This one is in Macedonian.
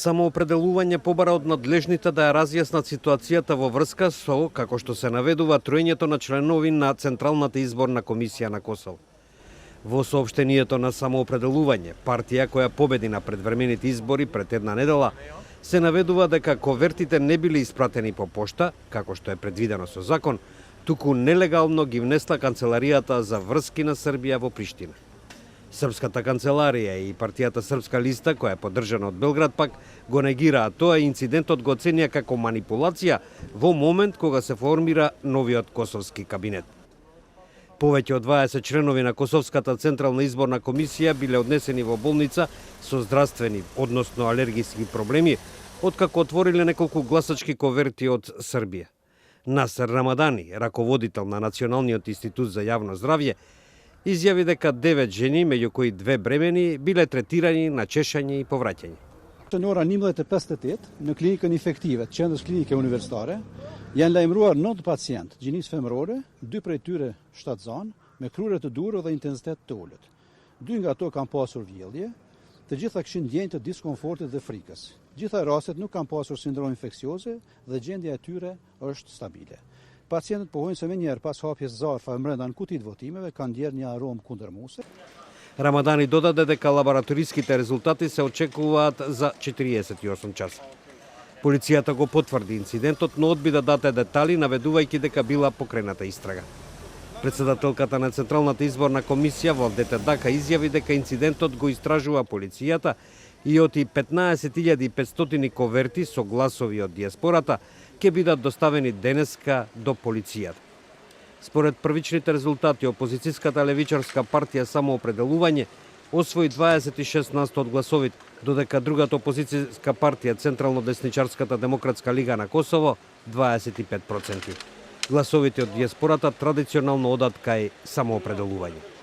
Самоопределување побара од надлежните да ја разјаснат ситуацијата во врска со, како што се наведува, троењето на членови на Централната изборна комисија на Косово. Во соопштението на самоопределување, партија која победи на предвремените избори пред една недела, се наведува дека ковертите не биле испратени по пошта, како што е предвидено со закон, туку нелегално ги внесла Канцеларијата за врски на Србија во Приштина. Српската канцеларија и партијата Српска листа, која е поддржана од Белград, пак го негираа тоа и инцидентот го оценија како манипулација во момент кога се формира новиот косовски кабинет. Повеќе од 20 членови на Косовската Централна изборна комисија биле однесени во болница со здравствени, односно алергиски проблеми, откако отвориле неколку гласачки коверти од Србија. Насер Рамадани, раководител на Националниот институт за јавно здравје, изјави дека 9 жени, меѓу кои 2 бремени, биле третирани на чешање и повраќање. Në ora 11:58 në klinikën infektive të qendrës klinike universitare janë lajmëruar 9 pacientë gjinisë femërore, 2 prej tyre shtatzanë me krure të durë dhe intensitet të ulët. 2 nga ato kanë pasur vjellje, të gjitha kishin ndjenjë të diskomfortit dhe frikës. Gjitha rastet nuk kanë pasur sindrom infeksioze dhe gjendja e tyre është stabile. Pacientët pohojnë se menjëherë pas hapjes zarfa brenda në kutitë votimeve kanë ndjerë një aromë kundërmuese. Рамадани додаде дека лабораториските резултати се очекуваат за 48 часа. Полицијата го потврди инцидентот, но одби да даде детали, наведувајќи дека била покрената истрага. Председателката на Централната изборна комисија Валдета Дака изјави дека инцидентот го истражува полицијата и оти 15.500 коверти со гласови од диаспората ќе бидат доставени денеска до полицијата. Според првичните резултати, опозицијската левичарска партија Самоопределување освои 26% од гласовите, додека другата опозицијска партија Централно-десничарската демократска лига на Косово 25%. Гласовите од диаспората традиционално одат кај Самоопределување.